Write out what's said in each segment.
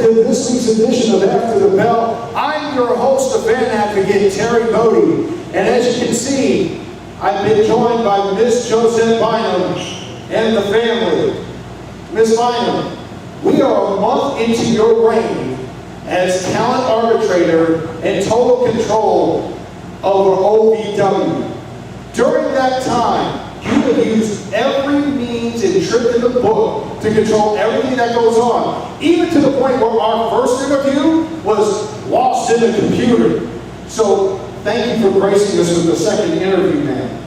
to this week's edition of After the Bell. I'm your host, the fan advocate, Terry Boddie. And as you can see, I've been joined by Miss Josette Bynum and the family. Miss Bynum, we are a month into your reign as talent arbitrator and total control over OVW. During that time, you have used every means and trick in the book to control everything that goes on, even to the point where our first interview was lost in the computer. So thank you for gracing us with the second interview, man.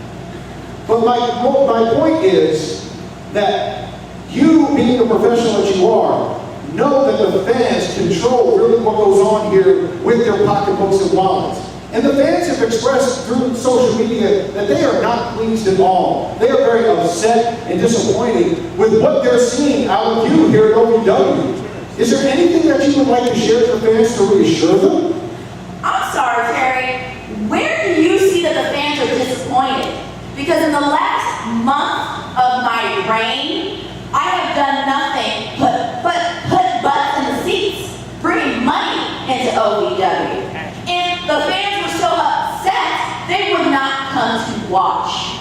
But my point is that you, being the professional that you are, know that the fans control really what goes on here with their pocketbooks and wallets. And the fans have expressed through social media that they are not pleased at all. They are very upset and disappointed with what they're seeing out of you here at OVW. Is there anything that you would like to share with the fans to reassure them? I'm sorry, Terry. Where do you see that the fans are disappointed? Because in the last month of my reign, I have done nothing but put butts in the seats, bringing money into OVW. And the fans were so upset, they would not come to watch.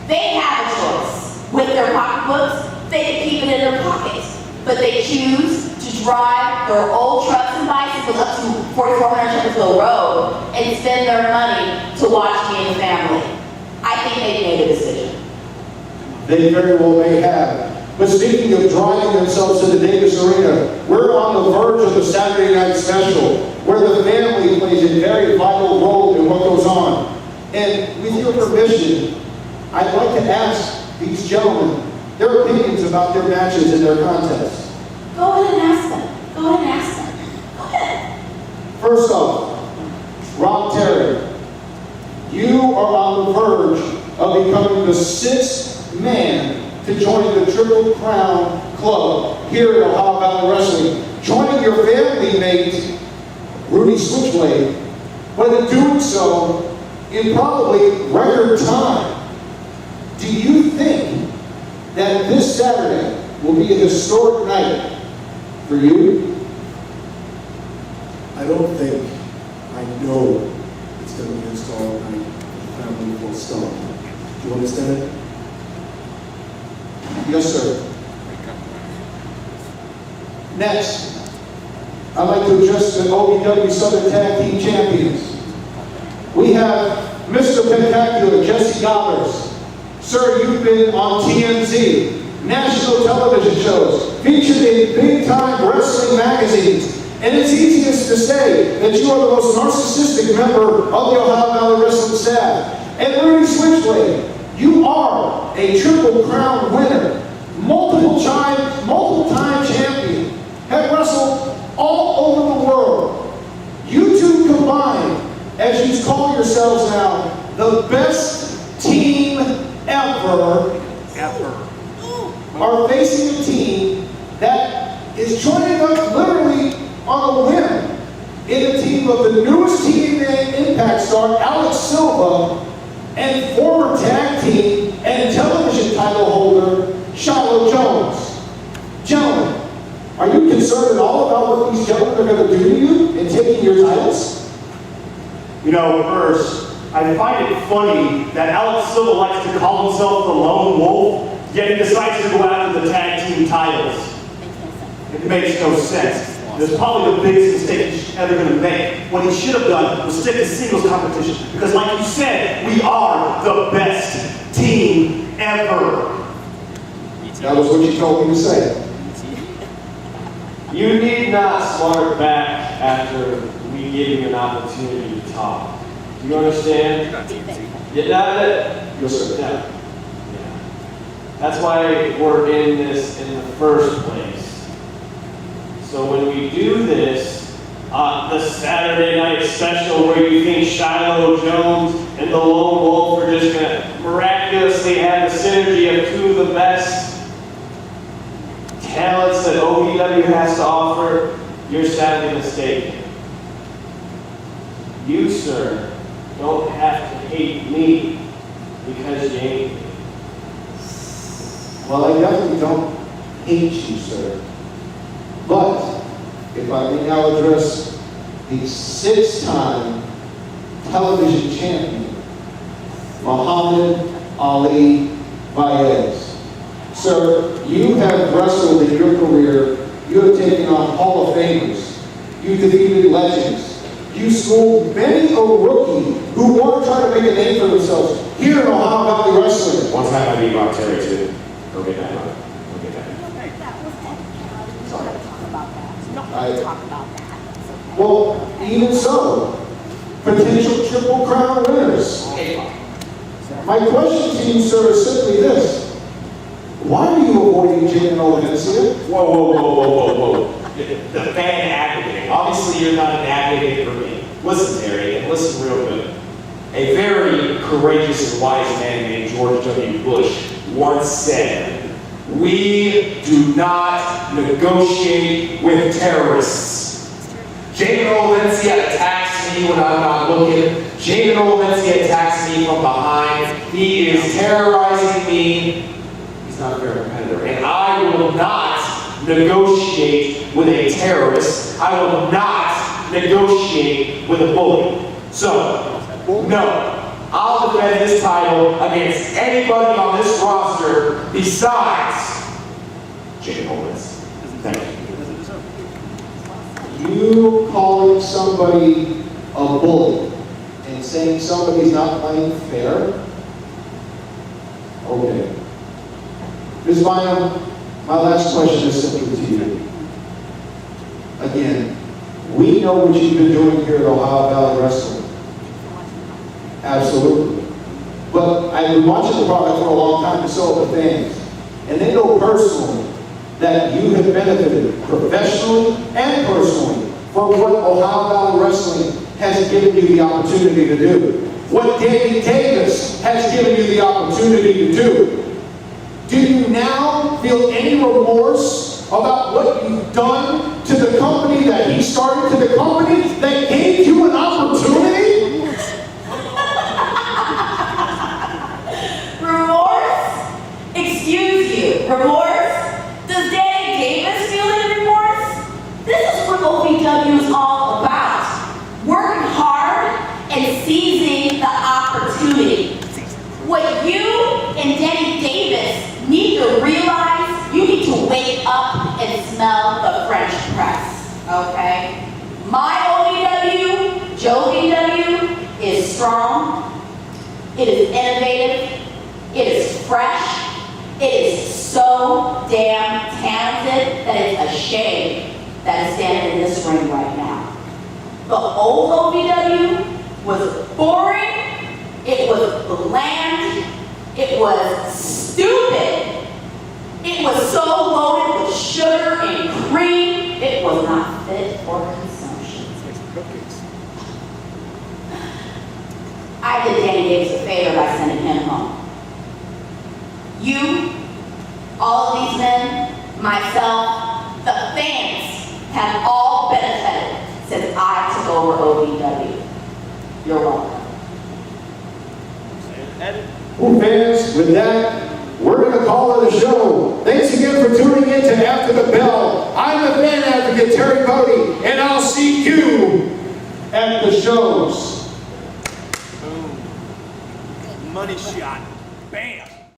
They have a choice. With their pocketbooks, they can keep it in their pockets. But they choose to drive their old trucks and bicycles up to 4400 Chesterfield Road and spend their money to watch me and the family. I think they made a decision. They very well may have. But speaking of driving themselves to the Davis Arena, we're on the verge of the Saturday night special, where the family plays a very vital role in what goes on. And with your permission, I'd like to ask these gentlemen their opinions about their matches and their contests. Go ahead and ask them. Go ahead and ask them. Go ahead. First off, Rob Terry, you are on the verge of becoming the sixth man to join the Triple Crown Club here at Ohio Valley Wrestling, joining your family mate, Rudy Switchblade, but in doing so in probably record time. Do you think that this Saturday will be a historic night for you? I don't think, I know it's going to be a historic night for the family will start. Do you understand? Yes, sir. Next, I'd like to address the OVW Southern Tag Team Champions. We have Mr. PEC-Tacular, Jesse Gobbers. Sir, you've been on TMZ, national television shows, featured in big-time wrestling magazines, and it's easiest to say that you are the most narcissistic member of the Ohio Valley Wrestling staff. And Rudy Switchblade, you are a Triple Crown winner, multiple time champion, have wrestled all over the world. You two combined, as you call yourselves now, the best team ever, are facing a team that is joining up literally on a whim in a team of the newest TNA Impact star, Alex Silva, and former tag team and television title holder, Shiloh Jones. Gentlemen, are you concerned at all about what these gentlemen are going to do to you in taking your titles? You know, first, I find it funny that Alex Silva likes to call himself the lone wolf, yet he decides to go after the tag team titles. It makes no sense. It's probably the biggest mistake he's ever going to make. What he should have done was stick to singles competition. Because like you said, we are the best team ever. That was what you told me to say. You need not smart back after we gave you an opportunity to talk. Do you understand? Yeah, Yes, sir. yeah. That's why we're in this in the first place. So when we do this, the Saturday night special where you think Shiloh Jones and the Lone Wolf are just going to miraculously have the synergy of two of the best talents that OVW has to offer, you're sadly mistaken. You, sir, don't have to hate me because you ain't me. Well, I definitely don't hate you, sir. But if I may now address the 6-time television champion, Muhammad Ali Baez. Sir, you have wrestled in your career. You have taken on Hall of Famers. You defeated legends. You schooled many a rookie who want to try to make a name for themselves here in Ohio Valley Wrestling. One time I beat Bob Terry too. Go get that. Go get that. Sorry. Talk about that. It's okay. Well, even so, potential Triple Crown winners. My question to you, sir, is simply this. Why are you avoiding Jalen Olencia? Whoa. The fan advocate. Obviously, you're not an advocate for me. Listen, Terry, and listen real good. A very courageous and wise man named George W. Bush once said, "We do not negotiate with terrorists." Jalen Olencia attacks me when I'm not looking. Jalen Olencia attacks me from behind. He is terrorizing me. He's not a fair competitor. And I will not negotiate with a terrorist. I will not negotiate with a bully. So, no, I'll defend this title against anybody on this roster besides Jalen Olencia. Thank you. You calling somebody a bully and saying somebody's not playing fair? Okay. Ms. Bynum, my last question is simply to you. Again, we know what you've been doing here at Ohio Valley Wrestling. Absolutely. But I've been watching the product for a long time, and so have the fans. And they know personally that you have benefited professionally and personally from what Ohio Valley Wrestling has given you the opportunity to do. What Danny Davis has given you the opportunity to do. Do you now feel any remorse about what you've done to the company that he started, to the company that gave you an opportunity? Remorse? Excuse you. Remorse? Does Danny Davis feel any remorse? This is what OVW is all about. Working hard and seizing the opportunity. What you and Danny Davis need to realize, you need to wake up and smell the French press, okay? My OVW, Joe VW, is strong, it is innovative, it is fresh, it is so damn talented that it's a shame that it's standing in this ring right now. The old OVW was boring, it was bland, it was stupid. It was so loaded with sugar and cream, it was not fit for consumption. I did Danny Davis a favor by sending him home. You, all of these men, myself, the fans have all benefited since I took over OVW. You're welcome. Well, fans, with that, we're going to call it a show. Thanks again for tuning in to After the Bell. I'm the fan advocate, Terry Boddie, and I'll see you at the shows. Boom. Money shot. Bam.